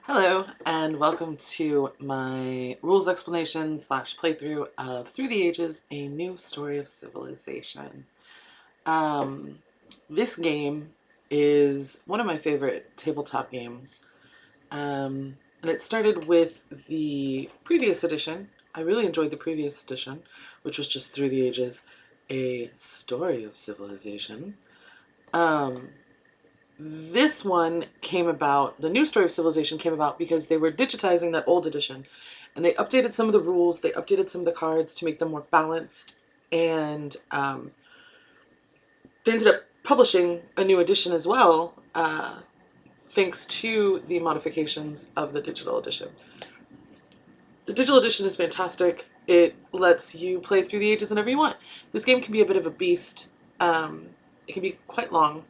Hello, and welcome to my rules explanation slash playthrough of Through the Ages, A New Story of Civilization. Um, this game is one of my favorite tabletop games, and it started with the previous edition. I really enjoyed the previous edition, which was just Through the Ages, A Story of Civilization. Um, this one came about, the new Story of Civilization came about because they were digitizing that old edition and they updated some of the rules, they updated some of the cards to make them more balanced, and they ended up publishing a new edition as well, thanks to the modifications of the digital edition. The digital edition is fantastic. It lets you play Through the Ages whenever you want. This game can be a bit of a beast. It can be quite long.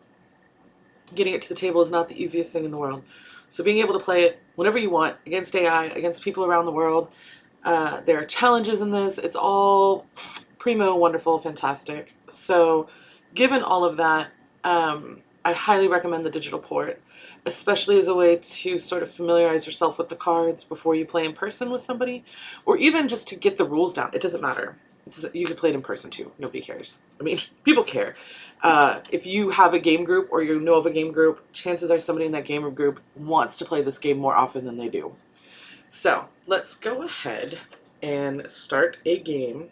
Getting it to the table is not the easiest thing in the world. So being able to play it whenever you want, against AI, against people around the world, there are challenges in this. It's all primo, wonderful, fantastic. So given all of that, I highly recommend the digital port, especially as a way to sort of familiarize yourself with the cards before you play in person with somebody, or even just to get the rules down. It doesn't matter. You can play it in person too. Nobody cares. I mean, people care. If you have a game group or you know of a game group, chances are somebody in that game group wants to play this game more often than they do. So let's go ahead and start a game.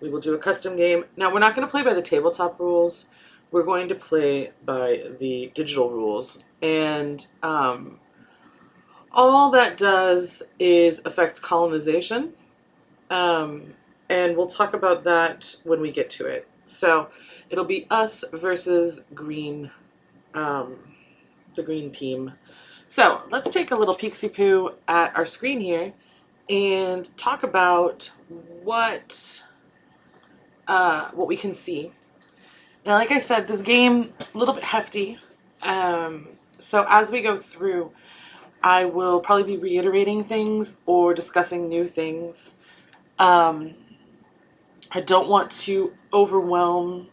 We will do a custom game. Now, we're not going to play by the tabletop rules. We're going to play by the digital rules. And all that does is affect colonization. And we'll talk about that when we get to it. So it'll be us versus green, the green team. So let's take a little peek-see-poo at our screen here and talk about what we can see. Now, like I said, this game a little bit hefty. So as we go through, I will probably be reiterating things or discussing new things. I don't want to overwhelm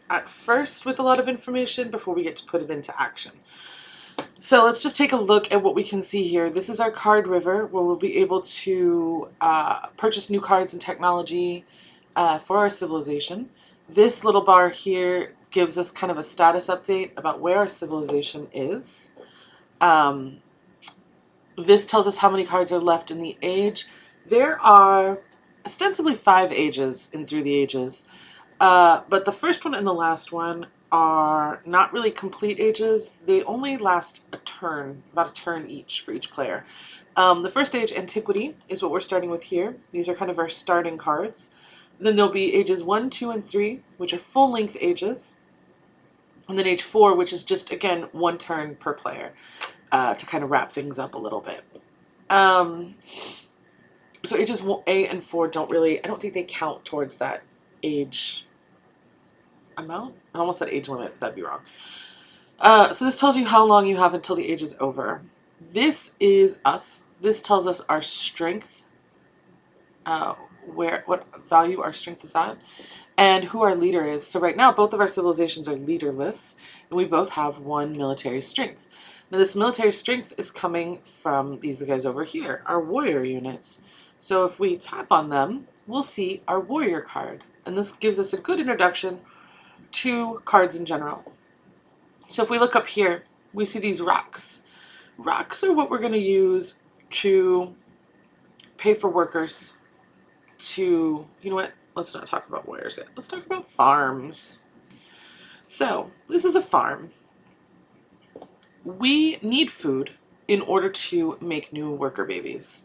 at first with a lot of information before we get to put it into action. So let's just take a look at what we can see here. This is our card river where we'll be able to purchase new cards and technology for our civilization. This little bar here gives us kind of a status update about where our civilization is. This tells us how many cards are left in the age. There are ostensibly 5 ages in Through the Ages, but the first one and the last one are not really complete ages. They only last a turn, about a turn each for each player. The first age, Antiquity, is what we're starting with here. These are kind of our starting cards. Then there'll be ages 1, 2, and 3, which are full-length ages. And then age 4, which is just, again, 1 turn per player, to kind of wrap things up a little bit. So ages 8 and 4 don't really, I don't think they count towards that age amount. I almost said age limit, that'd be wrong. So this tells you how long you have until the age is over. This is us. This tells us our strength, what value our strength is at, and who our leader is. So right now, both of our civilizations are leaderless, and we both have 1 military strength. Now this military strength is coming from these guys over here, our warrior units. So if we tap on them, we'll see our warrior card. And this gives us a good introduction to cards in general. So if we look up here, we see these rocks. Rocks are what we're going to use to pay for workers to, you know what, let's not talk about warriors yet. Let's talk about farms. So this is a farm. We need food in order to make new worker babies.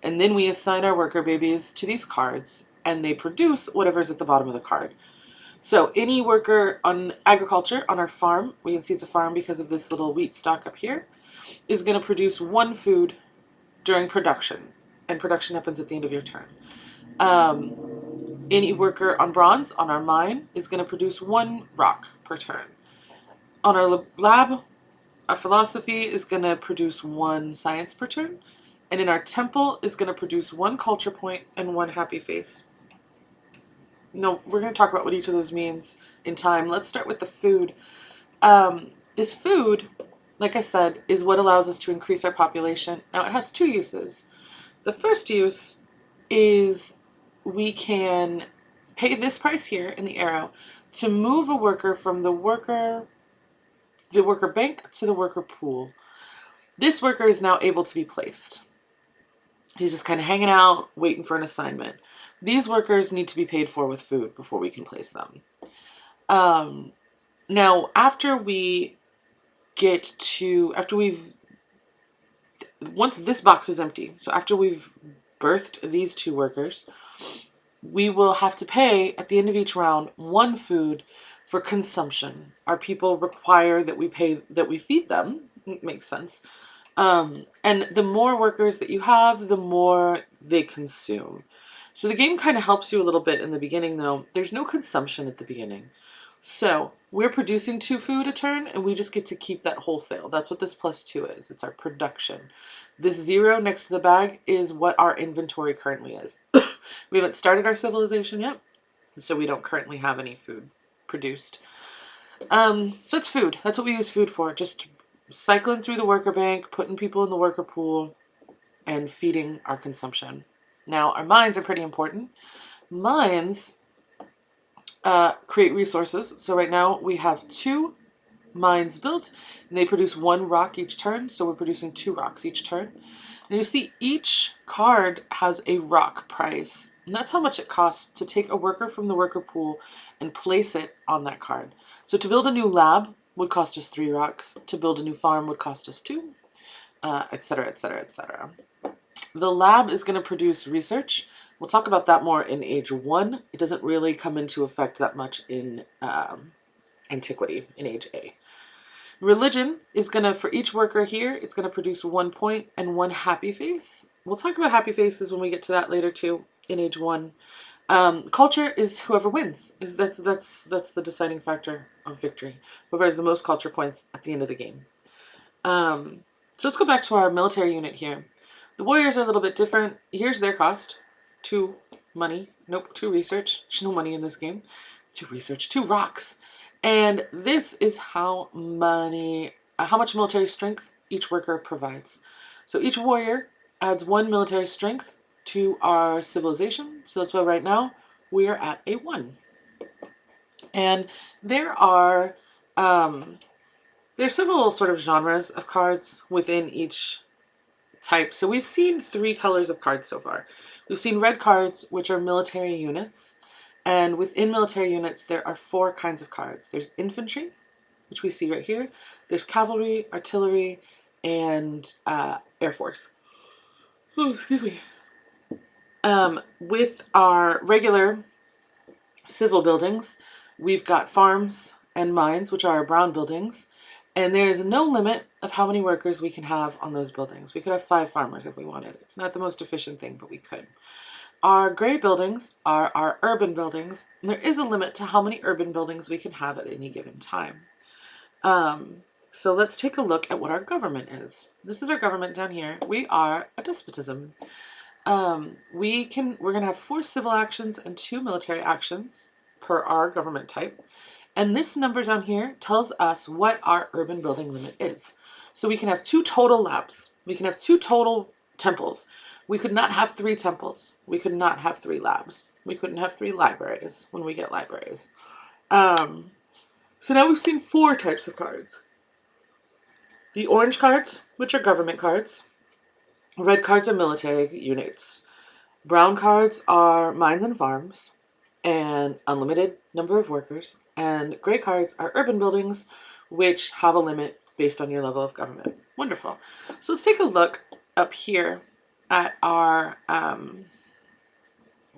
And then we assign our worker babies to these cards, and they produce whatever's at the bottom of the card. So any worker on agriculture on our farm, we can see it's a farm because of this little wheat stalk up here, is going to produce 1 food during production. And production happens at the end of your turn. Any worker on bronze on our mine is going to produce 1 rock per turn. On our lab, our philosophy is going to produce 1 science per turn. And in our temple is going to produce 1 culture point and 1 happy face. No, we're going to talk about what each of those means in time. Let's start with the food. This food like I said, is what allows us to increase our population. Now, it has two uses. The first use is we can pay this price here in the arrow to move a worker from the worker bank to the worker pool. This worker is now able to be placed. He's just kind of hanging out, waiting for an assignment. These workers need to be paid for with food before we can place them. Now, once this box is empty, so after we've birthed these two workers, we will have to pay at the end of each round 1 food for consumption. Our people require that we feed them. It makes sense. And the more workers that you have, the more they consume. So the game kind of helps you a little bit in the beginning, though. There's no consumption at the beginning. So we're producing 2 food a turn, and we just get to keep that wholesale. That's what this +2 is. It's our production. This 0 next to the bag is what our inventory currently is. We haven't started our civilization yet, so we don't currently have any food produced. So that's food. That's what we use food for. Just cycling through the worker bank, putting people in the worker pool, and feeding our consumption. Now, our mines are pretty important. Mines create resources. So right now we have 2 mines built, and they produce 1 rock each turn. So we're producing 2 rocks each turn. And you see each card has a rock price. And that's how much it costs to take a worker from the worker pool and place it on that card. So to build a new lab would cost us 3 rocks. To build a new farm would cost us 2, etc., etc., etc. The lab is going to produce research. We'll talk about that more in Age 1. It doesn't really come into effect that much in Antiquity, in Age A. Religion is going to, for each worker here, it's going to produce 1 point and 1 happy face. We'll talk about happy faces when we get to that later too, in Age 1. Culture is whoever wins. That's the deciding factor of victory. Whoever has the most culture points at the end of the game. So let's go back to our military unit here. The warriors are a little bit different. Here's their cost. 2 money. Nope, 2 research. There's no money in this game. 2 research. 2 rocks. And this is how much military strength each worker provides. So each warrior adds 1 military strength to our civilization. So that's why right now we are at a 1. And there are there's several sort of genres of cards within each type. So we've seen 3 colors of cards so far. We've seen red cards, which are military units. And within military units, there are 4 kinds of cards. There's infantry, which we see right here. There's cavalry, artillery, and Air Force. Oh, excuse me. With our regular civil buildings, we've got farms and mines, which are our brown buildings. And there's no limit of how many workers we can have on those buildings. We could have 5 farmers if we wanted. It's not the most efficient thing, but we could. Our gray buildings are our urban buildings, and there is a limit to how many urban buildings we can have at any given time. So let's take a look at what our government is. This is our government down here. We are a despotism. We're going to have 4 civil actions and 2 military actions per our government type. And this number down here tells us what our urban building limit is. So we can have 2 total labs. We can have 2 total temples. We could not have 3 temples. We could not have 3 labs. We couldn't have 3 libraries when we get libraries. So now we've seen 4 types of cards. The orange cards, which are government cards. Red cards are military units. Brown cards are mines and farms and unlimited number of workers. And gray cards are urban buildings, which have a limit based on your level of government. Wonderful. So let's take a look up here at our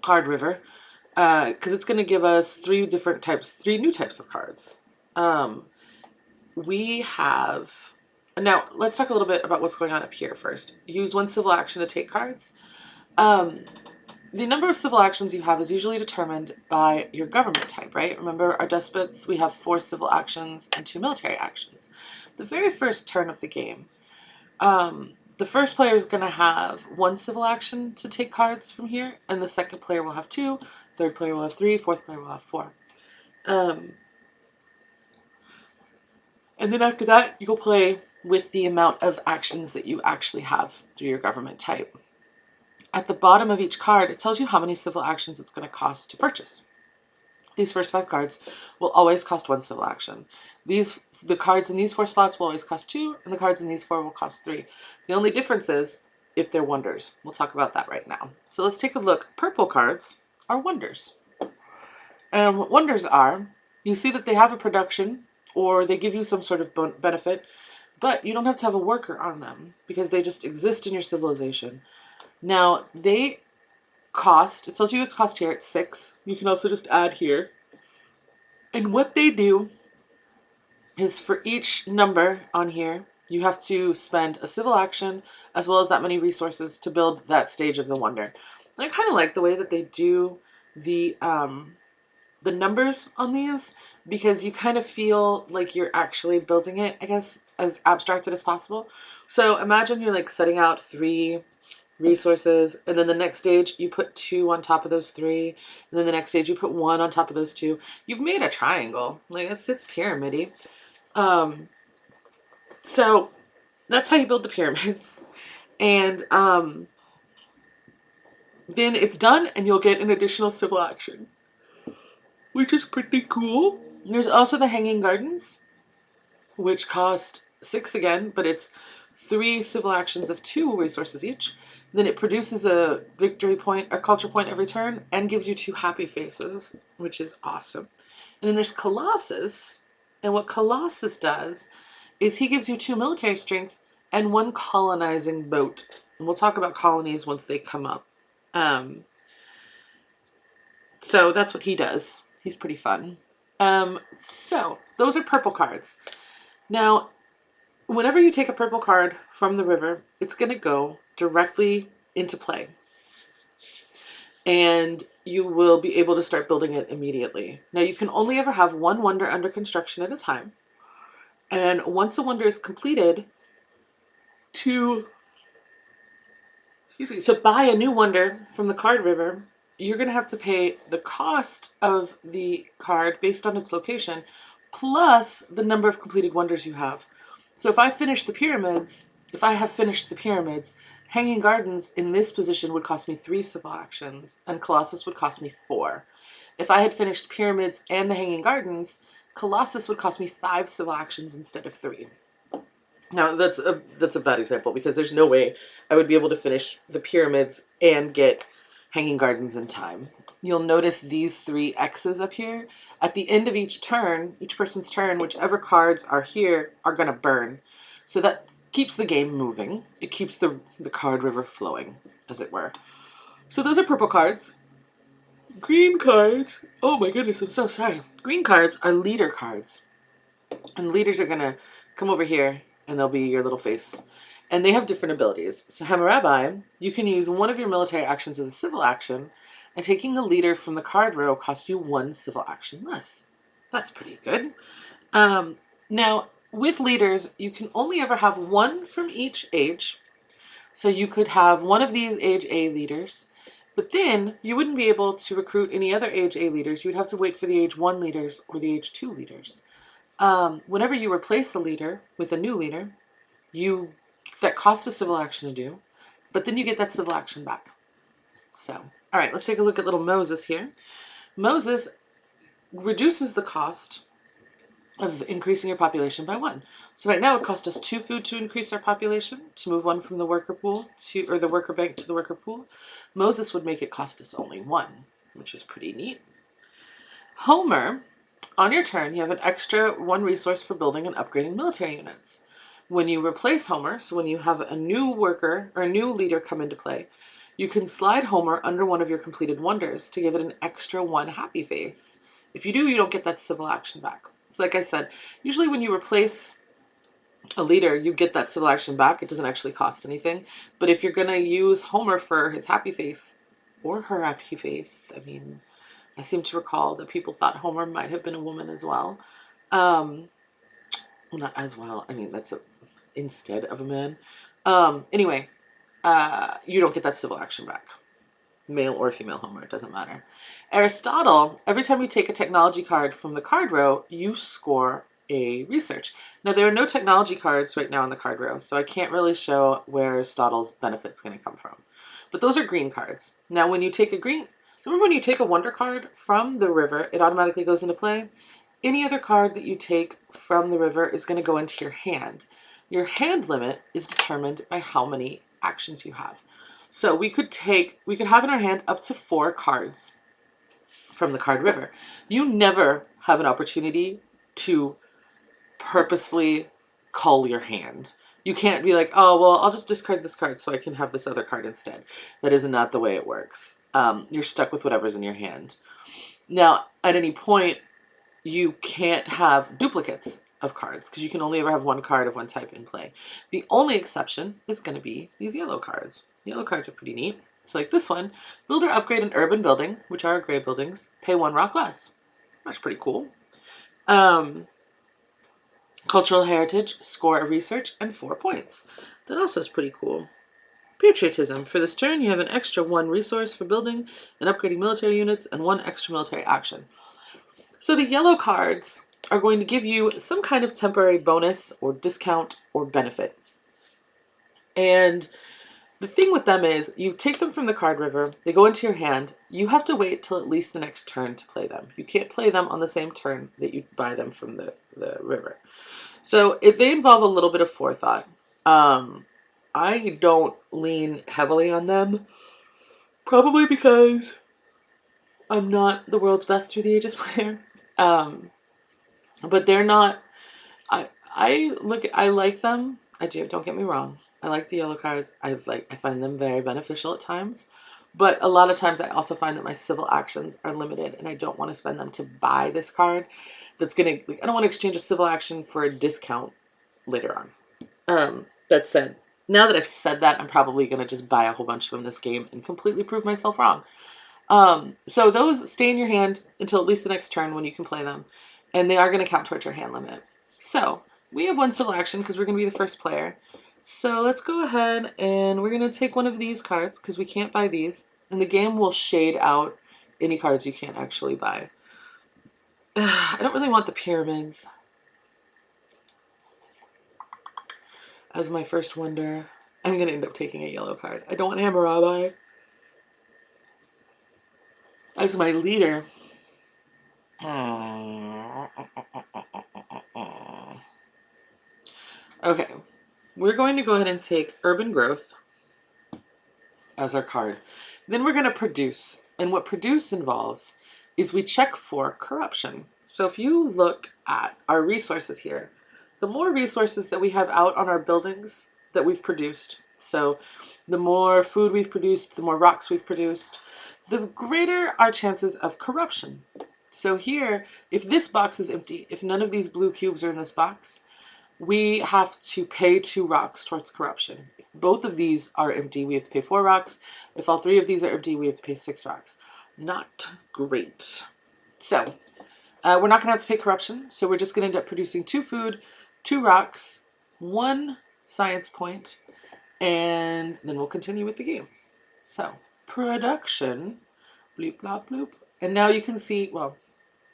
card river, because it's going to give us 3 new types of cards. We have, now let's talk a little bit about what's going on up here first. Use 1 civil action to take cards. The number of civil actions you have is usually determined by your government type, right? Remember, our despots, we have 4 civil actions and 2 military actions. The very first turn of the game, the first player is going to have 1 civil action to take cards from here, and the second player will have 2, third player will have 3, fourth player will have 4. And then after that, you'll play with the amount of actions that you actually have through your government type. At the bottom of each card, it tells you how many civil actions it's going to cost to purchase. These first 5 cards will always cost 1 civil action. The cards in these 4 slots will always cost 2, and the cards in these 4 will cost 3. The only difference is if they're wonders. We'll talk about that right now. So let's take a look. Purple cards are wonders. And what wonders are, you see that they have a production, or they give you some sort of benefit, but you don't have to have a worker on them because they just exist in your civilization. Now, they cost, it tells you its cost here at 6. You can also just add here. And what they do is for each number on here, you have to spend a civil action as well as that many resources to build that stage of the wonder. And I kind of like the way that they do the numbers on these, because you kind of feel like you're actually building it, I guess, as abstracted as possible. So imagine you're like setting out 3 resources, and then the next stage you put 2 on top of those 3, and then the next stage you put 1 on top of those 2. You've made a triangle. Like it's pyramid-y. So that's how you build the pyramids. And then it's done, and you'll get an additional civil action, which is pretty cool. There's also the Hanging Gardens, which cost 6 again, but it's 3 civil actions of 2 resources each. Then it produces a victory point, a culture point every turn, and gives you 2 happy faces, which is awesome. And then there's Colossus, and what Colossus does is he gives you 2 military strength and 1 colonizing boat. And we'll talk about colonies once they come up. So that's what he does. He's pretty fun. So those are purple cards. Now, whenever you take a purple card from the river, it's going to go directly into play. And you will be able to start building it immediately. Now, you can only ever have 1 wonder under construction at a time. And once the wonder is completed, to buy a new wonder from the card river, you're going to have to pay the cost of the card based on its location, plus the number of completed wonders you have. So if I have finished the pyramids, Hanging Gardens in this position would cost me 3 civil actions, and Colossus would cost me 4. If I had finished pyramids and the Hanging Gardens, Colossus would cost me 5 civil actions instead of 3. Now, that's a bad example, because there's no way I would be able to finish the pyramids and get Hanging Gardens in time. You'll notice these 3 X's up here. At the end of each turn, each person's turn, whichever cards are here are going to burn. So that keeps the game moving. It keeps the card river flowing, as it were. So those are purple cards. Green cards, oh my goodness, I'm so sorry. Green cards are leader cards. And leaders are going to come over here, and they'll be your little face. And they have different abilities. So Hammurabi, you can use one of your military actions as a civil action, and taking a leader from the card row costs you 1 civil action less. That's pretty good. Now, with leaders, you can only ever have 1 from each age. So you could have one of these age A leaders, but then you wouldn't be able to recruit any other age A leaders. You would have to wait for the age 1 leaders or the age 2 leaders. Whenever you replace a leader with a new leader, that costs a civil action to do, but then you get that civil action back. So, all right, let's take a look at little Moses here. Moses reduces the cost of increasing your population by 1. So right now it costs us 2 food to increase our population, to move 1 from the worker pool or the worker bank to the worker pool. Moses would make it cost us only 1, which is pretty neat. Homer, on your turn, you have an extra 1 resource for building and upgrading military units. When you replace Homer, so when you have a new worker or a new leader come into play, you can slide Homer under one of your completed wonders to give it an extra 1 happy face. If you do, you don't get that civil action back. So like I said, usually when you replace a leader, you get that civil action back. It doesn't actually cost anything. But if you're going to use Homer for his happy face, or her happy face, I mean, I seem to recall that people thought Homer might have been a woman as well. Well, not as well. I mean, that's instead of a man. Anyway, you don't get that civil action back. Male or female Homer, it doesn't matter. Aristotle, every time you take a technology card from the card row, you score a research. Now, there are no technology cards right now in the card row, so I can't really show where Stottle's benefit's going to come from. But those are green cards. Now, when you take remember when you take a wonder card from the river, it automatically goes into play? Any other card that you take from the river is going to go into your hand. Your hand limit is determined by how many actions you have. So we could have in our hand up to 4 cards from the card river. You never have an opportunity to purposefully cull your hand. You can't be like, oh, well, I'll just discard this card so I can have this other card instead. That is not the way it works. You're stuck with whatever's in your hand. Now, at any point, you can't have duplicates of cards because you can only ever have one card of one type in play. The only exception is going to be these yellow cards. Yellow cards are pretty neat. So like this one, build or upgrade an urban building, which are gray buildings, pay 1 rock less. That's pretty cool. Cultural heritage, score a research, and 4 points. That also is pretty cool. Patriotism. For this turn, you have an extra 1 resource for building and upgrading military units and 1 extra military action. So the yellow cards are going to give you some kind of temporary bonus or discount or benefit. And the thing with them is you take them from the card river, they go into your hand, you have to wait till at least the next turn to play them. You can't play them on the same turn that you buy them from the river. So they involve a little bit of forethought. I don't lean heavily on them, probably because I'm not the world's best Through the Ages player. But they're not, I like them. I do, don't get me wrong. I like the yellow cards. I find them very beneficial at times. But a lot of times I also find that my civil actions are limited and I don't want to spend them to buy this card that's going to, I don't want to exchange a civil action for a discount later on. That said, now that I've said that, I'm probably going to just buy a whole bunch of them this game and completely prove myself wrong. So those stay in your hand until at least the next turn when you can play them. And they are going to count towards your hand limit. So we have 1 civil action because we're going to be the first player. So let's go ahead and we're going to take one of these cards because we can't buy these. And the game will shade out any cards you can't actually buy. I don't really want the pyramids as my first wonder. I'm going to end up taking a yellow card. I don't want Hammurabi as my leader. Okay, we're going to go ahead and take Urban Growth as our card. Then we're going to produce. And what produce involves is we check for corruption. So if you look at our resources here, the more resources that we have out on our buildings that we've produced, so the more food we've produced, the more rocks we've produced, the greater our chances of corruption. So here, if this box is empty, if none of these blue cubes are in this box, we have to pay 2 rocks towards corruption. If both of these are empty, we have to pay 4 rocks. If all 3 of these are empty, we have to pay 6 rocks. Not great. So, we're not going to have to pay corruption, so we're just going to end up producing 2 food, 2 rocks, 1 science point, and then we'll continue with the game. So, production, bloop, blop, bloop. And now you can see, well,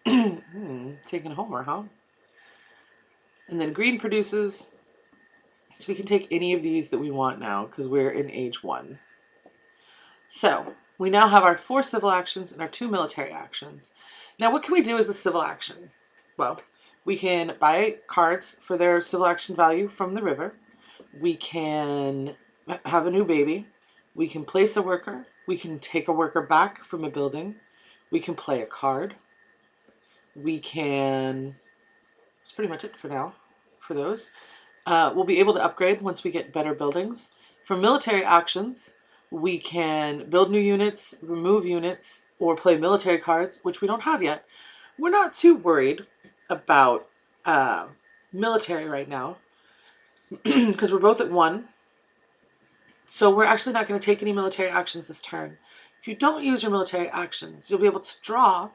taking Homer, huh? And then green produces, so we can take any of these that we want now because we're in age 1. So we now have our 4 civil actions and our 2 military actions. Now what can we do as a civil action? Well, we can buy cards for their civil action value from the river. We can have a new baby. We can place a worker. We can take a worker back from a building. We can play a card. We can... That's pretty much it for now, for those. We'll be able to upgrade once we get better buildings. For military actions, we can build new units, remove units, or play military cards, which we don't have yet. We're not too worried about military right now, because we're both at 1. So we're actually not going to take any military actions this turn. If you don't use your military actions, you'll be able to draw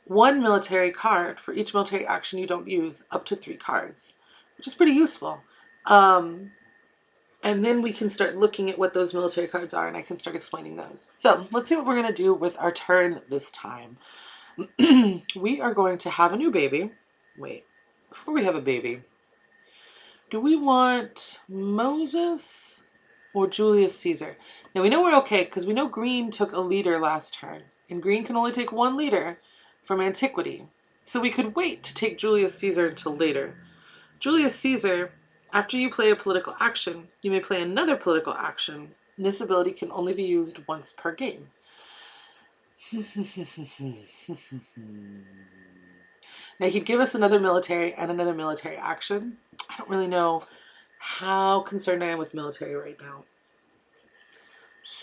1 military card for each military action you don't use, up to 3 cards, which is pretty useful. And then we can start looking at what those military cards are, and I can start explaining those. So let's see what we're going to do with our turn this time. We are going to have a new baby. Wait. before we have a baby, do we want Moses or Julius Caesar? Now we know we're okay because we know green took a leader last turn, and green can only take 1 leader from antiquity. So we could wait to take Julius Caesar until later. Julius Caesar, after you play a political action, you may play another political action, and this ability can only be used once per game. Now he'd give us another military and another military action. I don't really know how concerned I am with military right now.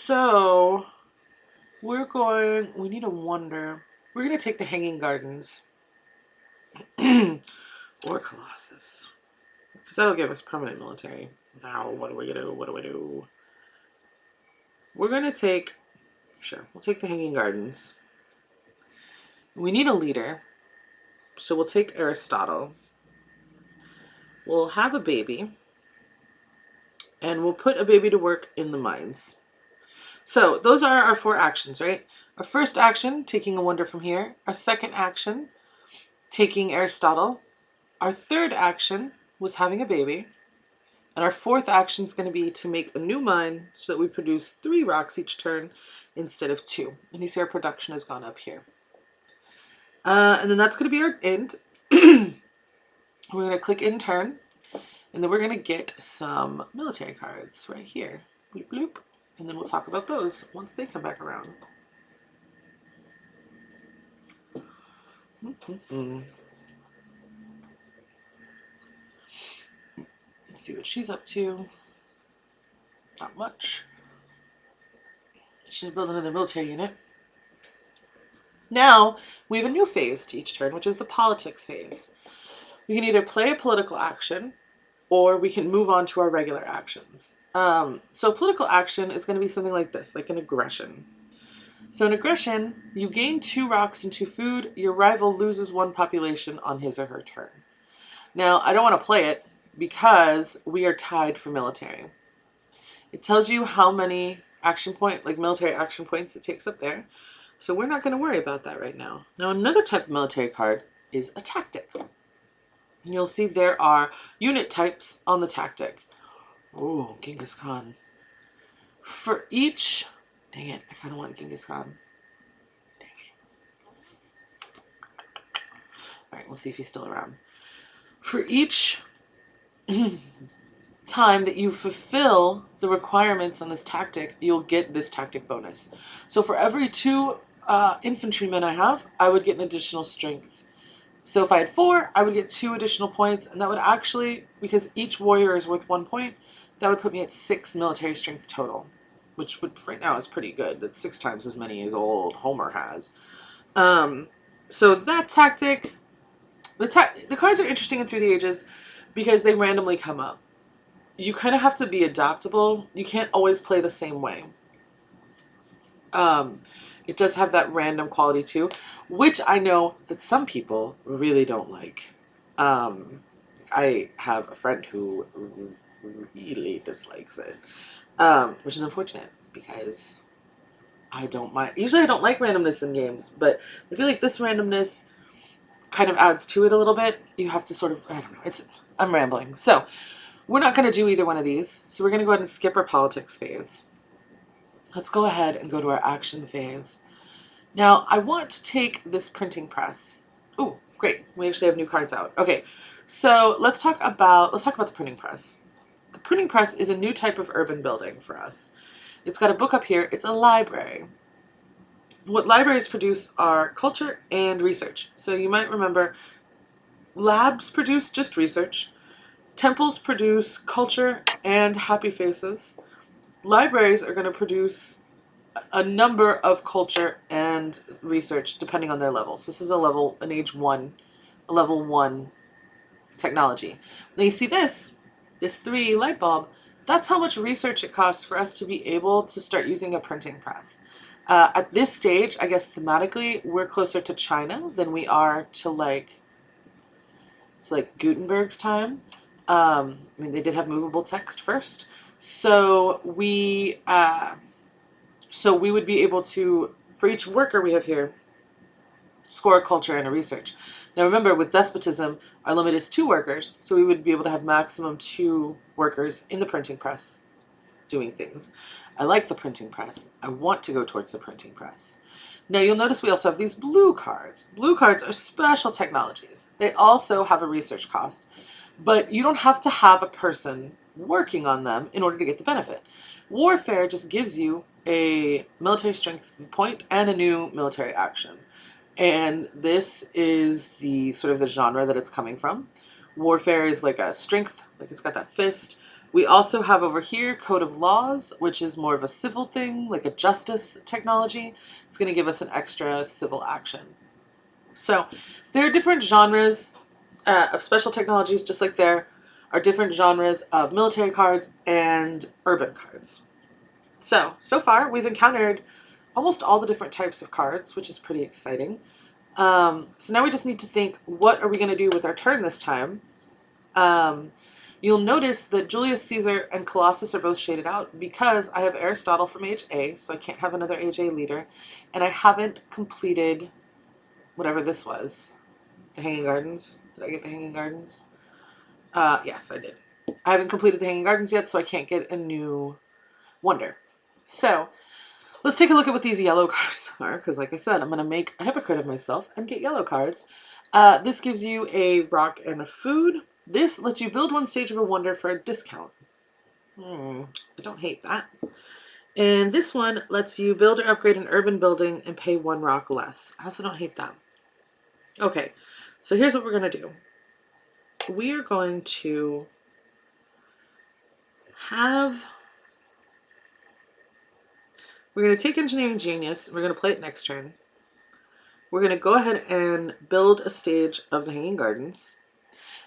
So we need a wonder. We're going to take the Hanging Gardens or Colossus, because that'll give us permanent military. Now what do we do? We're going to take, sure, we'll take the Hanging Gardens. We need a leader, so we'll take Aristotle. We'll have a baby, and we'll put a baby to work in the mines. So those are our 4 actions, right? Our first action, taking a wonder from here. Our second action, taking Aristotle. Our third action was having a baby. And our fourth action is going to be to make a new mine so that we produce 3 rocks each turn instead of 2. And you see our production has gone up here. And then that's going to be our end. We're going to click in turn. And then we're going to get some military cards right here. Bloop, bloop. And then we'll talk about those once they come back around. Let's see what she's up to. Not much. She'll build another military unit. Now, we have a new phase to each turn, which is the politics phase. We can either play a political action, or we can move on to our regular actions. So political action is going to be something like this, like an aggression. So in aggression, you gain 2 rocks and 2 food. Your rival loses 1 population on his or her turn. Now, I don't want to play it because we are tied for military. It tells you how many military action points it takes up there. So we're not going to worry about that right now. Now, another type of military card is a tactic. And you'll see there are unit types on the tactic. Oh, Genghis Khan. For each... Dang it, I kind of want Genghis Khan. Dang it. Alright, we'll see if he's still around. For each time that you fulfill the requirements on this tactic, you'll get this tactic bonus. So for every 2 infantrymen I have, I would get an additional strength. So if I had 4, I would get 2 additional points, and that would actually, because each warrior is worth 1 point, that would put me at 6 military strength total, which would right now is pretty good. That's 6 times as many as old Homer has. So that tactic, the cards are interesting in Through the Ages because they randomly come up. You kind of have to be adaptable. You can't always play the same way. It does have that random quality too, which I know that some people really don't like. I have a friend who really dislikes it, which is unfortunate because I don't mind. Usually I don't like randomness in games, but I feel like this randomness kind of adds to it a little bit. You have to sort of, I don't know, I'm rambling. So we're not going to do either one of these. So we're going to go ahead and skip our politics phase. Let's go ahead and go to our action phase. Now, I want to take this printing press. Ooh, great. We actually have new cards out. Okay, so let's talk about the printing press. The printing press is a new type of urban building for us. It's got a book up here. It's a library. What libraries produce are culture and research. So you might remember labs produce just research. Temples produce culture and happy faces. Libraries are going to produce a number of culture and research depending on their levels. This is a level level 1 technology. Now you see this 3 light bulb, that's how much research it costs for us to be able to start using a printing press. At this stage, I guess thematically, we're closer to China than we are to it's like Gutenberg's time. I mean, they did have movable text first. So we would be able to, for each worker we have here, score a culture and a research. Now remember, with despotism, our limit is 2 workers, so we would be able to have maximum 2 workers in the printing press doing things. I like the printing press. I want to go towards the printing press. Now you'll notice we also have these blue cards. Blue cards are special technologies. They also have a research cost, but you don't have to have a person working on them in order to get the benefit. Warfare just gives you a military strength point and a new military action. And this is the sort of the genre that it's coming from. Warfare is like a strength, like it's got that fist. We also have over here Code of Laws, which is more of a civil thing, like a justice technology. It's going to give us an extra civil action. So there are different genres of special technologies, just like there are different genres of military cards and urban cards. So far we've encountered almost all the different types of cards, which is pretty exciting. So now we just need to think, what are we going to do with our turn this time? You'll notice that Julius Caesar and Colossus are both shaded out because I have Aristotle from age A, so I can't have another age A leader, and I haven't completed whatever this was. The Hanging Gardens. Did I get the Hanging Gardens? Yes, I did. I haven't completed the Hanging Gardens yet, so I can't get a new wonder. So let's take a look at what these yellow cards are, because like I said, I'm going to make a hypocrite of myself and get yellow cards. This gives you a rock and a food. This lets you build 1 stage of a wonder for a discount. I don't hate that. And this one lets you build or upgrade an urban building and pay 1 rock less. I also don't hate that. Okay, so here's what we're going to do. We are going to we're going to take Engineering Genius. We're going to play it next turn. We're going to go ahead and build a stage of the Hanging Gardens.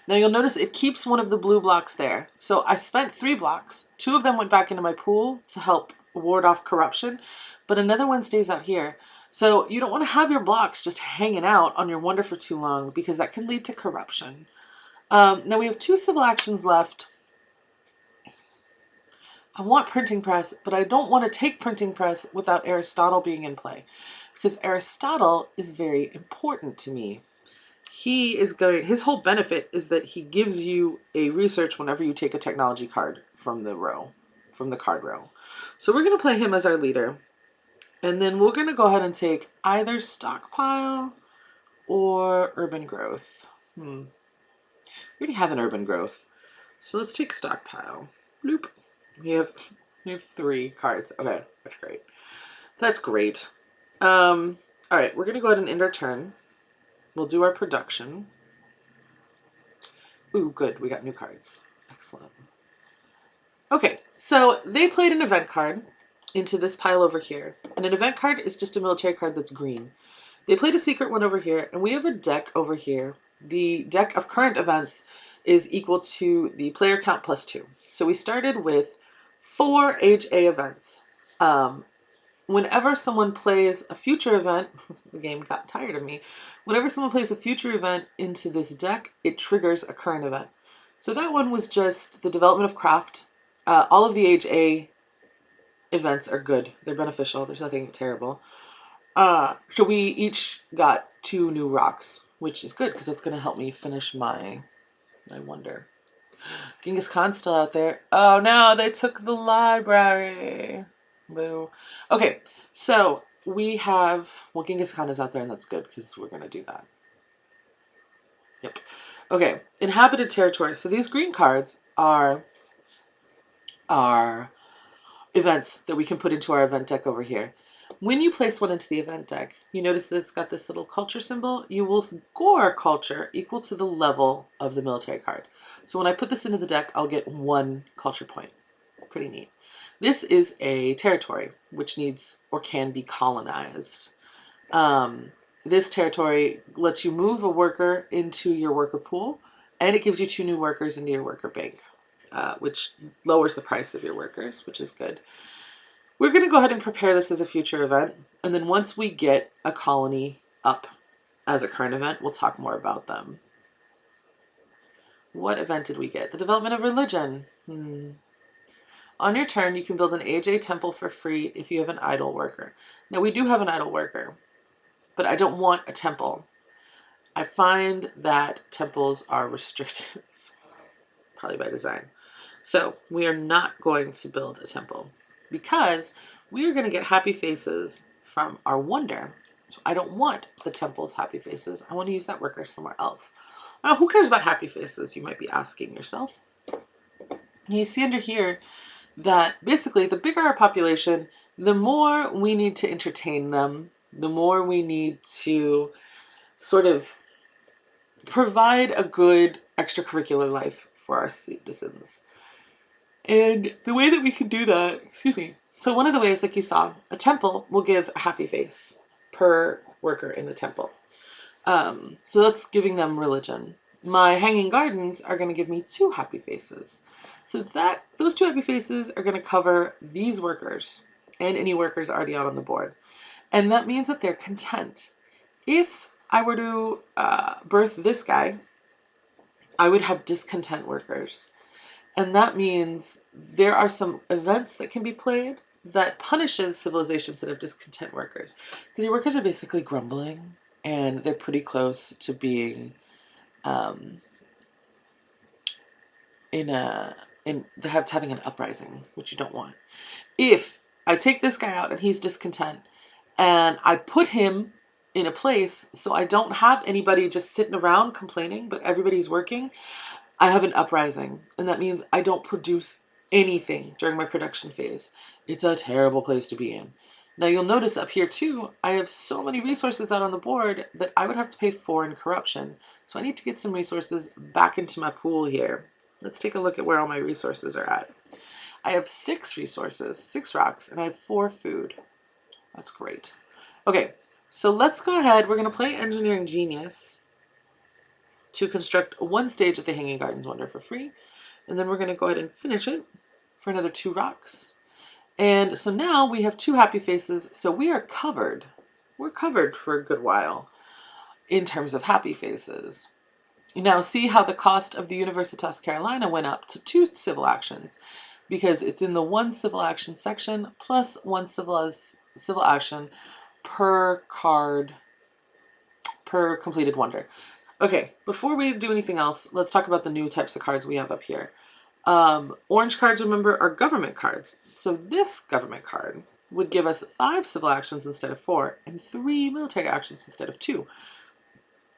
Now you'll notice it keeps 1 of the blue blocks there. So I spent 3 blocks. 2 of them went back into my pool to help ward off corruption, but another 1 stays out here. So you don't want to have your blocks just hanging out on your wonder for too long, because that can lead to corruption. Now we have 2 civil actions left. I want printing press, but I don't want to take printing press without Aristotle being in play, because Aristotle is very important to me. His whole benefit is that he gives you a research whenever you take a technology card from the card row. So we're going to play him as our leader. And then we're going to go ahead and take either Stockpile or Urban Growth. We already have an Urban Growth. So let's take Stockpile. Bloop. We have 3 cards. Okay, that's great. That's great. All right, we're going to go ahead and end our turn. We'll do our production. Ooh, good. We got new cards. Excellent. Okay, so they played an event card into this pile over here. And an event card is just a military card that's green. They played a secret one over here, and we have a deck over here. The deck of current events is equal to the player count plus 2. So we started with 4 age A events. Whenever someone plays a future event, the game got tired of me. Whenever someone plays a future event into this deck, it triggers a current event. So that one was just the development of craft. All of the age A events are good. They're beneficial. There's nothing terrible. So we each got 2 new rocks, which is good because it's going to help me finish my wonder. Genghis Khan's still out there. Oh no, they took the library. Boo. Okay, so we have, well, Genghis Khan is out there, and that's good because we're going to do that. Yep. Okay, inhabited territory. So these green cards are events that we can put into our event deck over here. When you place one into the event deck, you notice that it's got this little culture symbol. You will score culture equal to the level of the military card. So when I put this into the deck, I'll get 1 culture point. Pretty neat. This is a territory which needs or can be colonized. This territory lets you move a worker into your worker pool, and it gives you 2 new workers into your worker bank, which lowers the price of your workers, which is good. We're going to go ahead and prepare this as a future event, and then once we get a colony up as a current event, we'll talk more about them. What event did we get? The development of religion. On your turn, you can build an AJ temple for free if you have an idle worker. Now, we do have an idle worker, but I don't want a temple. I find that temples are restrictive, probably by design. So we are not going to build a temple because we are going to get happy faces from our wonder. So I don't want the temple's happy faces. I want to use that worker somewhere else. Now, who cares about happy faces, you might be asking yourself. You see under here that basically the bigger our population, the more we need to entertain them, the more we need to sort of provide a good extracurricular life for our citizens. And the way that we can do that, excuse me, so one of the ways, like you saw, a temple will give a happy face per worker in the temple. So that's giving them religion. My hanging gardens are going to give me 2 happy faces. So that those 2 happy faces are going to cover these workers and any workers already out on the board. And that means that they're content. If I were to birth this guy, I would have discontent workers. And that means there are some events that can be played that punishes civilizations that have discontent workers. Because your workers are basically grumbling, and they're pretty close to being having an uprising, which you don't want. If I take this guy out and he's discontent, and I put him in a place so I don't have anybody just sitting around complaining, but everybody's working, I have an uprising, and that means I don't produce anything during my production phase. It's a terrible place to be in. Now you'll notice up here too, I have so many resources out on the board that I would have to pay 4 in corruption. So I need to get some resources back into my pool here. Let's take a look at where all my resources are at. I have 6 resources, 6 rocks, and I have 4 food. That's great. Okay, so let's go ahead. We're going to play Engineering Genius to construct 1 stage of the Hanging Gardens Wonder for free. And then we're going to go ahead and finish it for another 2 rocks. And so now we have 2 happy faces, so we are covered. We're covered for a good while in terms of happy faces. You now see how the cost of the Universitas Carolina went up to 2 civil actions, because it's in the 1 civil action section plus 1 civil action per card, per completed wonder. Okay, before we do anything else, let's talk about the new types of cards we have up here. Orange cards, remember, are government cards. So this government card would give us 5 civil actions instead of 4, and 3 military actions instead of 2.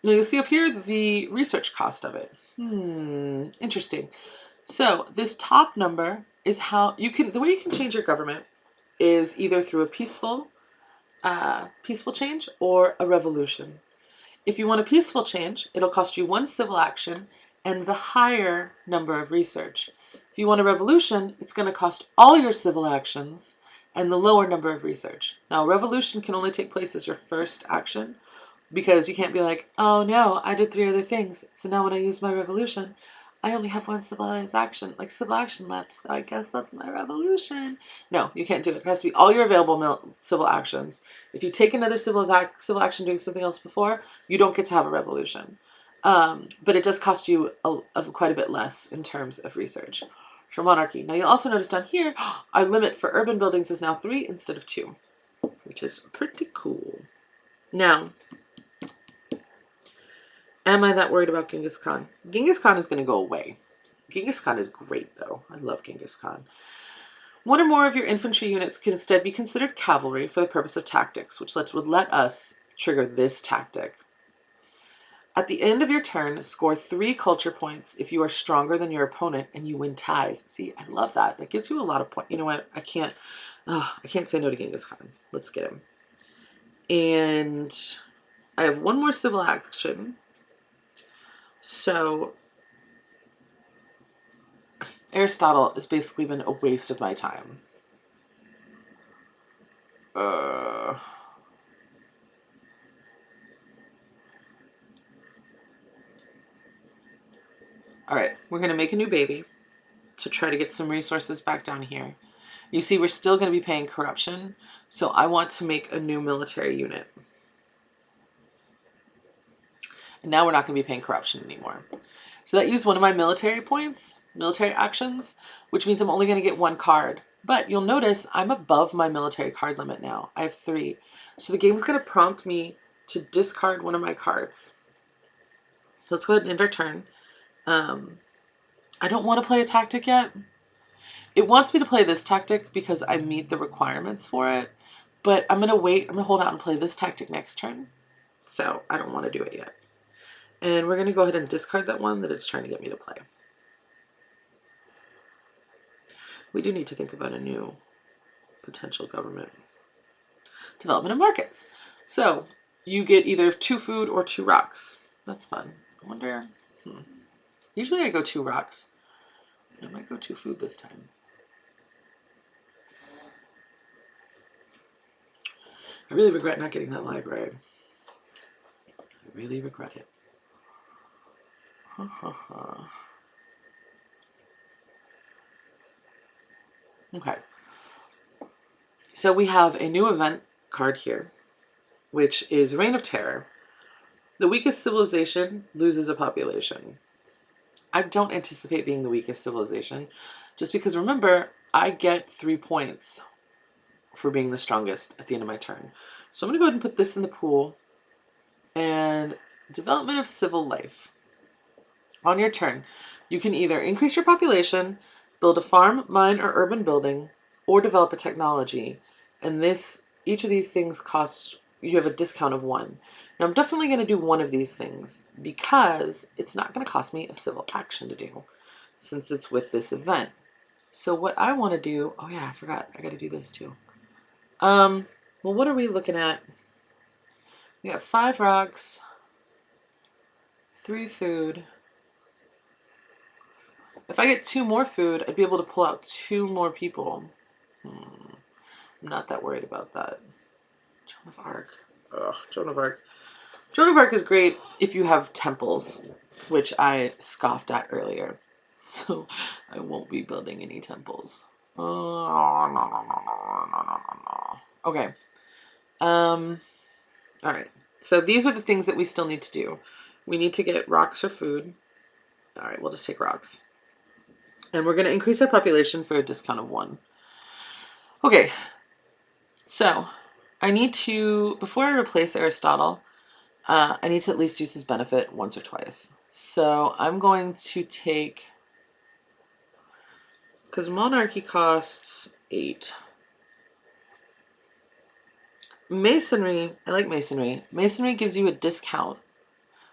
Now you see up here the research cost of it. Interesting. So this top number is how you can, the way you can change your government is either through a peaceful change or a revolution. If you want a peaceful change, it'll cost you 1 civil action and the higher number of research. If you want a revolution, it's going to cost all your civil actions and the lower number of research. Now, a revolution can only take place as your first action, because you can't be like, oh no, I did 3 other things, so now when I use my revolution, I only have 1 civil action left, so I guess that's my revolution. No, you can't do it. It has to be all your available civil actions. If you take another civil action doing something else before, you don't get to have a revolution. But it does cost you quite a bit less in terms of research for monarchy. Now you'll also notice down here, our limit for urban buildings is now 3 instead of 2, which is pretty cool. Now, am I that worried about Genghis Khan? Genghis Khan is going to go away. Genghis Khan is great, though. I love Genghis Khan. 1 or more of your infantry units can instead be considered cavalry for the purpose of tactics, which would let us trigger this tactic. At the end of your turn, score 3 culture points if you are stronger than your opponent and you win ties. See, I love that. That gives you a lot of points. You know what? I can't say no to Genghis Khan. Let's get him. And I have 1 more civil action. So Aristotle has basically been a waste of my time. Alright, we're going to make a new baby to try to get some resources back down here. You see, we're still going to be paying corruption, so I want to make a new military unit. And now we're not going to be paying corruption anymore. So that used 1 of my military points, military actions, which means I'm only going to get 1 card. But you'll notice I'm above my military card limit now. I have 3. So the game is going to prompt me to discard 1 of my cards. So let's go ahead and end our turn. I don't want to play a tactic yet. It wants me to play this tactic because I meet the requirements for it, but I'm going to wait. I'm going to hold out and play this tactic next turn. So I don't want to do it yet. And we're going to go ahead and discard that one that it's trying to get me to play. We do need to think about a new potential government. Development of markets. So you get either 2 food or 2 rocks. That's fun. I wonder. Usually I go 2 rocks. I might go 2 food this time. I really regret not getting that library. I really regret it. Okay. So we have a new event card here, which is Reign of Terror. The weakest civilization loses a population. I don't anticipate being the weakest civilization, just because remember, I get 3 points for being the strongest at the end of my turn. So I'm going to go ahead and put this in the pool. And development of civil life. On your turn, you can either increase your population, build a farm, mine, or urban building, or develop a technology. And each of these things costs, you have a discount of 1. Now I'm definitely going to do one of these things because it's not going to cost me a civil action to do since it's with this event. So what I want to do, oh yeah, I forgot, I got to do this too. Well, what are we looking at? We got 5 rocks, 3 food. If I get 2 more food, I'd be able to pull out 2 more people. I'm not that worried about that. Joan of Arc. Ugh, Joan of Arc. Joan of Arc is great if you have temples, which I scoffed at earlier. So I won't be building any temples. No. Okay. Alright. So these are the things that we still need to do. We need to get rocks or food. Alright, we'll just take rocks. And we're going to increase our population for a discount of 1. Okay. So I need to, before I replace Aristotle, I need to at least use his benefit once or twice. So I'm going to take, because monarchy costs 8. Masonry, I like masonry. Masonry gives you a discount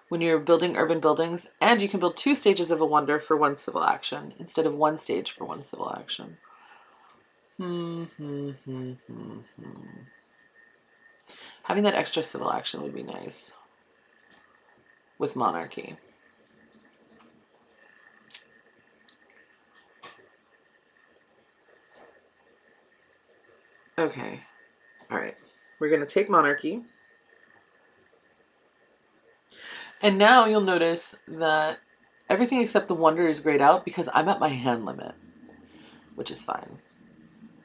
when you're building urban buildings, and you can build 2 stages of a wonder for 1 civil action instead of 1 stage for 1 civil action. Having that extra civil action would be nice with monarchy. Okay. All right. We're going to take monarchy. And now you'll notice that everything except the wonder is grayed out because I'm at my hand limit, which is fine.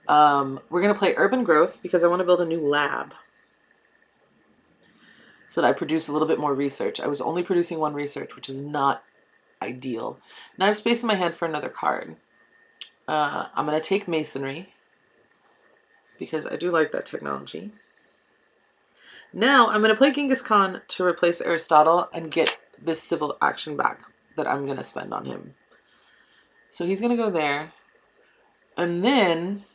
We're going to play urban growth because I want to build a new lab so that I produce a little bit more research. I was only producing 1 research, which is not ideal. Now I have space in my hand for another card. I'm going to take masonry because I do like that technology. Now I'm going to play Genghis Khan to replace Aristotle and get this civil action back that I'm going to spend on him. So he's going to go there. And then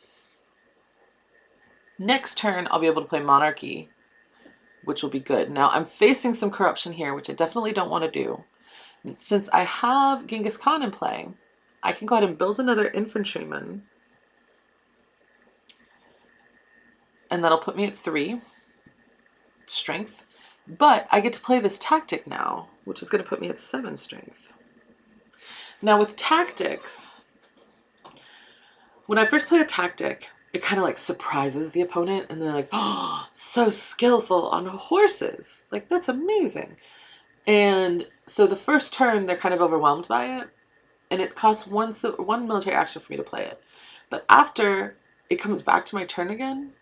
next turn I'll be able to play monarchy, which will be good. Now I'm facing some corruption here, which I definitely don't want to do. Since I have Genghis Khan in play, I can go ahead and build another infantryman. And that'll put me at 3 strength. But I get to play this tactic now, which is going to put me at 7 strength. Now with tactics, when I first play a tactic, it kind of like surprises the opponent and they're like, oh, so skillful on horses. Like, that's amazing. And so the first turn, they're kind of overwhelmed by it. And it costs one military action for me to play it. But after it comes back to my turn again,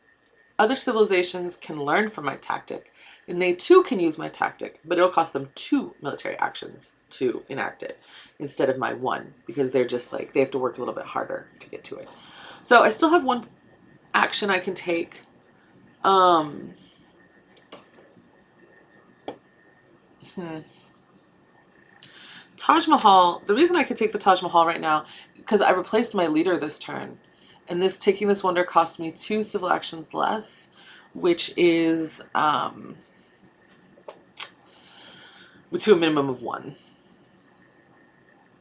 other civilizations can learn from my tactic. And they too can use my tactic. But it'll cost them 2 military actions to enact it instead of my 1. Because they're just like, they have to work a little bit harder to get to it. So I still have 1 action I can take. Taj Mahal, the reason I could take the Taj Mahal right now, because I replaced my leader this turn. And this taking this wonder cost me 2 civil actions less, which is to a minimum of 1.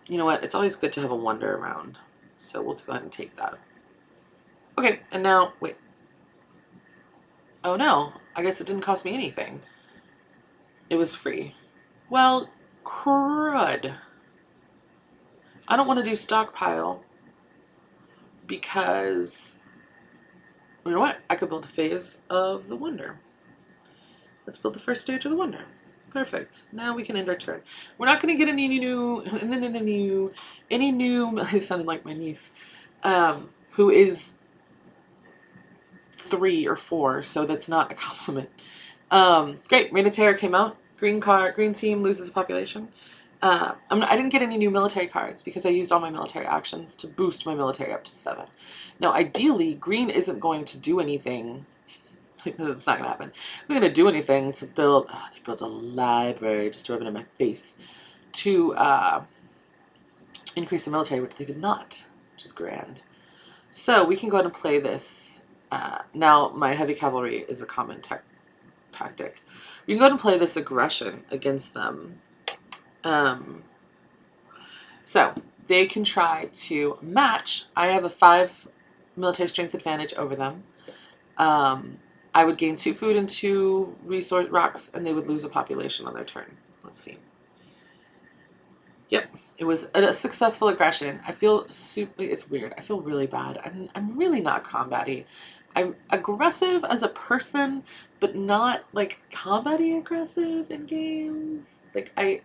You know what? It's always good to have a wonder around. So we'll go ahead and take that. Okay, and now, wait. Oh no, I guess it didn't cost me anything. It was free. Well, crud. I don't want to do stockpile because, you know what? I could build a phase of the wonder. Let's build the first stage of the wonder. Perfect. Now we can end our turn. We're not going to get any new, it sounded like my niece, who is 3 or 4, so that's not a compliment. Great, Reign of Terror came out. Green team loses a population. I didn't get any new military cards because I used all my military actions to boost my military up to 7. Now, ideally, green isn't going to do anything. It's not going to happen. They're going to do anything to build. Oh, they built a library just to rub it in my face to increase the military, which they did not, which is grand. So we can go ahead and play this. Now my heavy cavalry is a common tactic. We can go ahead and play this aggression against them. So they can try to match. I have a 5 military strength advantage over them. I would gain 2 food and 2 resource rocks, and they would lose a population on their turn. Let's see. Yep, it was a successful aggression. I feel super. It's weird. I feel really bad. I'm really not combat-y. I'm aggressive as a person, but not like combat-y aggressive in games. Like I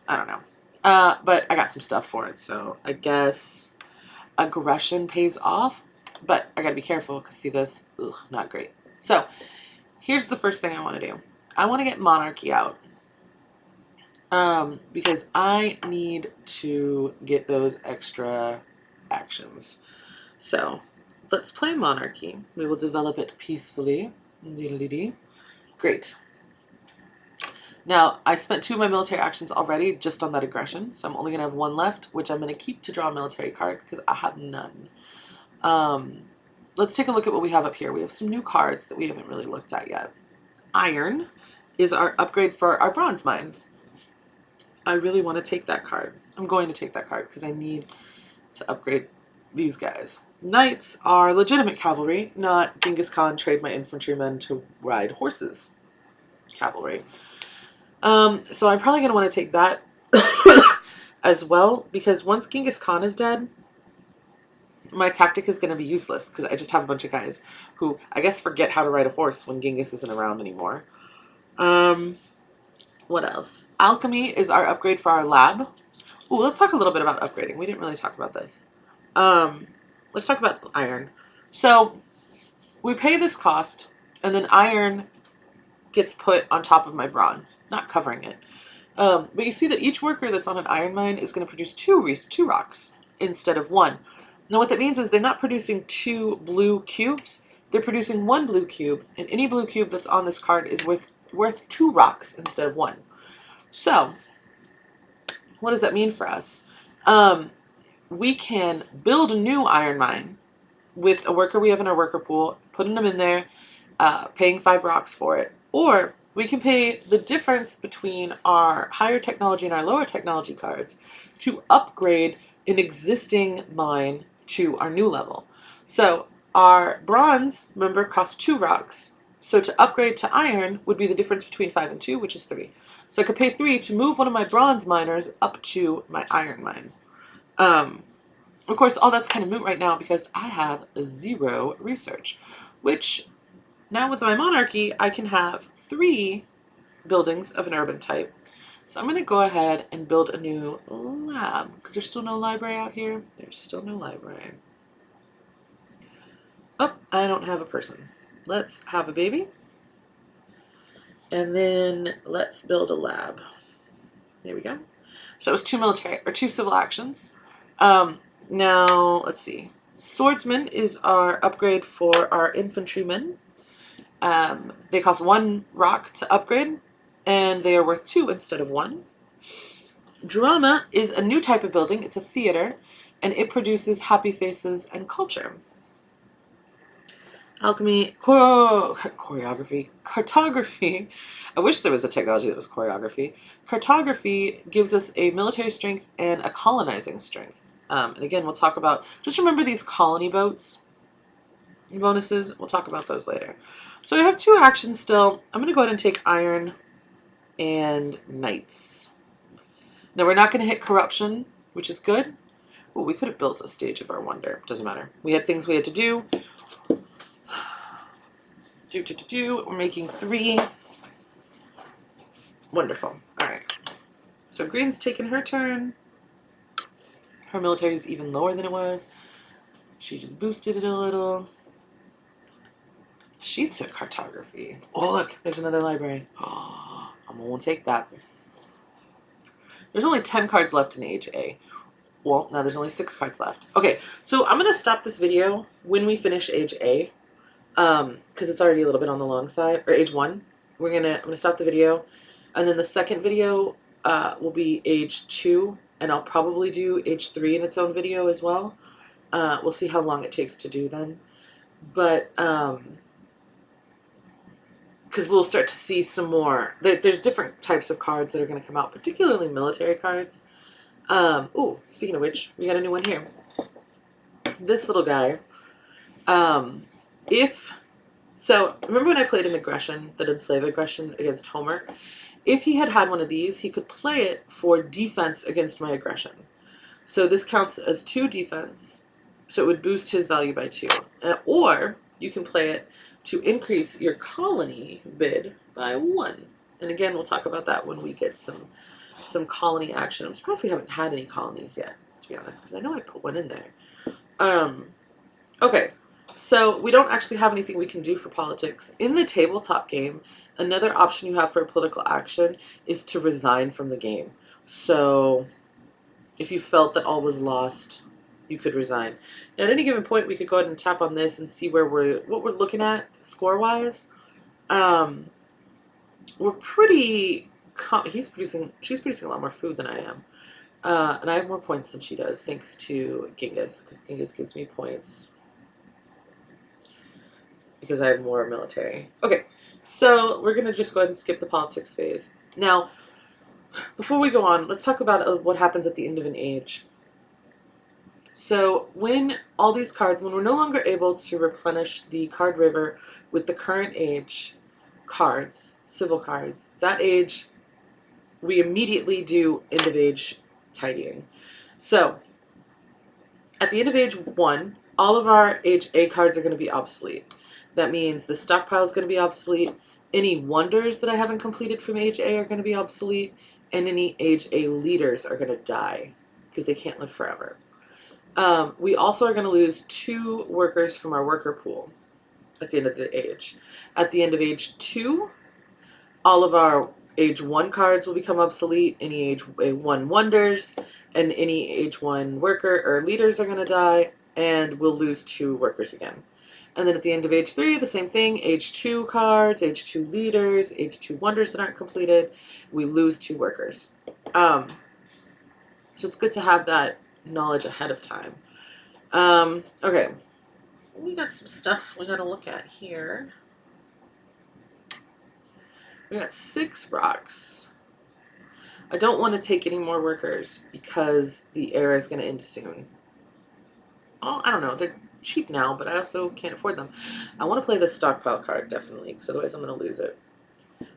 don't know. But I got some stuff for it, so I guess aggression pays off. But I gotta be careful because see this, ugh, not great. So here's the first thing I want to do. I want to get monarchy out. Because I need to get those extra actions. So let's play monarchy. We will develop it peacefully. Great. Now, I spent 2 of my military actions already just on that aggression, so I'm only going to have 1 left, which I'm going to keep to draw a military card because I have none. Let's take a look at what we have up here. We have some new cards that we haven't really looked at yet. Iron is our upgrade for our bronze mine. I really want to take that card. I'm going to take that card because I need to upgrade these guys. Knights are legitimate cavalry, not Genghis Khan trade my infantrymen to ride horses cavalry. So I'm probably going to want to take that as well because once Genghis Khan is dead, my tactic is going to be useless because I just have a bunch of guys who I guess forget how to ride a horse when Genghis isn't around anymore. What else? Alchemy is our upgrade for our lab. Ooh, let's talk a little bit about upgrading. We didn't really talk about this. Let's talk about iron. So we pay this cost, and then iron gets put on top of my bronze, not covering it. But you see that each worker that's on an iron mine is going to produce 2 rocks instead of 1. Now what that means is they're not producing 2 blue cubes. They're producing 1 blue cube, and any blue cube that's on this card is worth 2 rocks instead of 1. So what does that mean for us? We can build a new iron mine with a worker we have in our worker pool, putting them in there, paying 5 rocks for it. Or we can pay the difference between our higher technology and our lower technology cards to upgrade an existing mine to our new level. So our bronze, remember, costs 2 rocks. So to upgrade to iron would be the difference between 5 and 2, which is 3. So I could pay 3 to move one of my bronze miners up to my iron mine. Of course, all that's kind of moot right now because I have 0 research, which now with my monarchy, I can have 3 buildings of an urban type. So I'm going to go ahead and build a new lab because there's still no library out here. There's still no library. Oh, I don't have a person. Let's have a baby. And then let's build a lab. There we go. So it was 2 civil actions. Now, let's see. Swordsman is our upgrade for our infantrymen. They cost 1 rock to upgrade, and they are worth 2 instead of 1. Drama is a new type of building. It's a theater, and it produces happy faces and culture. Alchemy, choreography, cartography. I wish there was a technology that was choreography. Cartography gives us a military strength and a colonizing strength. And again, we'll talk about, just remember these colony boats bonuses. We'll talk about those later. So I have 2 actions still. I'm going to go ahead and take iron and knights. Now we're not going to hit corruption, which is good. Ooh, we could have built a stage of our wonder. Doesn't matter. We had things we had to do. We're making 3. Wonderful. All right. So green's taking her turn. Her military is even lower than it was. She just boosted it a little. She took cartography. Oh, look, there's another library. Oh, I won't take that. There's only 10 cards left in Age A. Well, now there's only 6 cards left. Okay, so I'm going to stop this video when we finish Age A. Because it's already a little bit on the long side, or Age 1. I'm gonna stop the video, and then the second video will be Age 2, and I'll probably do Age 3 in its own video as well. We'll see how long it takes to do then, but because we'll start to see some more. There's different types of cards that are going to come out, particularly military cards. Oh, speaking of which, we got a new one here. This little guy. So remember when I played an aggression, that enslaved aggression against Homer? If he had had one of these, he could play it for defense against my aggression. So this counts as 2 defense, so it would boost his value by 2. Or you can play it to increase your colony bid by 1. And again, we'll talk about that when we get some colony action. I'm surprised we haven't had any colonies yet, to be honest, because I know I put one in there. Okay. So we don't actually have anything we can do for politics. In the tabletop game, another option you have for political action is to resign from the game. So if you felt that all was lost, you could resign. Now, at any given point, we could go ahead and tap on this and see what we're looking at score-wise. We're pretty... she's producing a lot more food than I am. And I have more points than she does, thanks to Genghis, because Genghis gives me points because I have more military. Okay, so we're going to just go ahead and skip the politics phase. Now, before we go on, let's talk about what happens at the end of an age. So when all these cards, when we're no longer able to replenish the card river with the current age cards, civil cards, that age, we immediately do end of age tidying. So at the end of age 1, all of our age A cards are going to be obsolete. That means the stockpile is going to be obsolete. Any wonders that I haven't completed from Age A are going to be obsolete. And any Age A leaders are going to die because they can't live forever. We also are going to lose 2 workers from our worker pool at the end of the age. At the end of Age 2, all of our Age 1 cards will become obsolete. Any Age 1 wonders and any Age 1 worker or leaders are going to die. And we'll lose 2 workers again. And then at the end of Age 3, the same thing. Age 2 cards, Age 2 leaders, Age 2 wonders that aren't completed. We lose 2 workers. So it's good to have that knowledge ahead of time. Okay. We got some stuff we got to look at here. We got 6 rocks. I don't want to take any more workers because the era is going to end soon. Oh, I don't know. They're cheap now, but I also can't afford them. I want to play the stockpile card, definitely, because otherwise I'm going to lose it.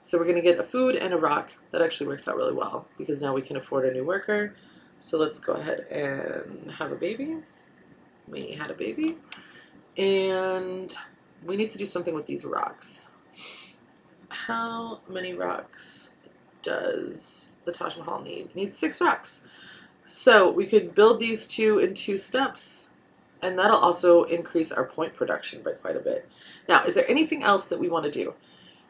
So we're going to get a food and a rock. That actually works out really well, because now we can afford a new worker. So let's go ahead and have a baby. We had a baby. And we need to do something with these rocks. How many rocks does the Taj Mahal need? It needs 6 rocks. So we could build these 2 in 2 steps. And that'll also increase our point production by quite a bit. Now, is there anything else that we want to do?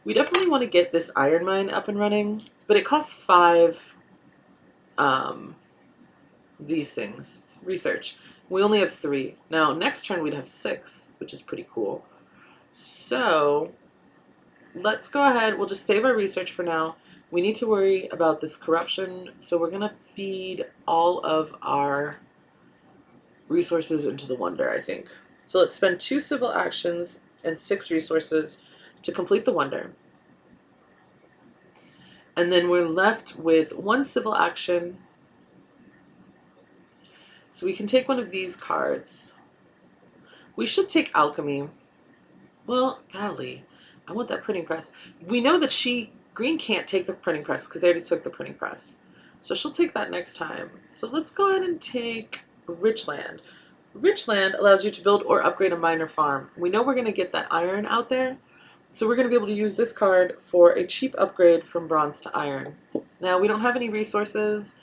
We definitely want to get this iron mine up and running, but it costs 5 these things. Research. We only have 3. Now, next turn we'd have 6, which is pretty cool. So, let's go ahead. We'll just save our research for now. We need to worry about this corruption, so we're going to feed all of our resources into the wonder, I think. So let's spend 2 civil actions and 6 resources to complete the wonder. And then we're left with 1 civil action. So we can take one of these cards. We should take alchemy. Well, golly, I want that printing press. We know that Green can't take the printing press because they already took the printing press. So she'll take that next time. So let's go ahead and take Rich Land. Rich Land allows you to build or upgrade a miner farm. We know we're going to get that iron out there, so we're going to be able to use this card for a cheap upgrade from bronze to iron. Now, we don't have any resources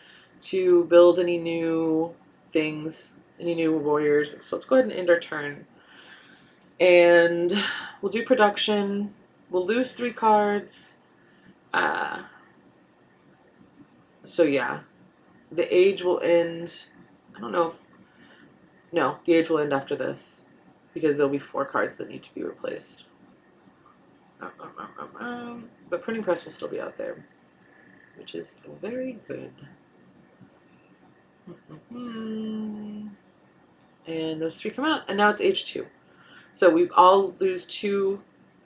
to build any new things, any new warriors, so let's go ahead and end our turn. And we'll do production. We'll lose 3 cards. So yeah, the age will end. I don't know if, no, the age will end after this because there'll be 4 cards that need to be replaced. But printing press will still be out there, which is very good. And those 3 come out, and now it's age 2. So we all lose 2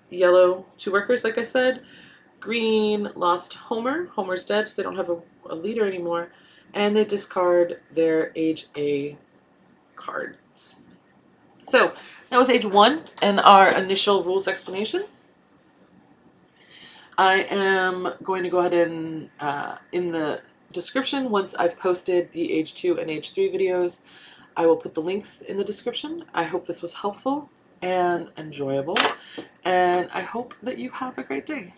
yellow, 2 workers, like I said. Green lost Homer. Homer's dead, so they don't have a leader anymore. And they discard their age A cards. So that was age 1 and our initial rules explanation. I am going to go ahead and, in the description, once I've posted the age 2 and age 3 videos, I will put the links in the description. I hope this was helpful and enjoyable, and I hope that you have a great day.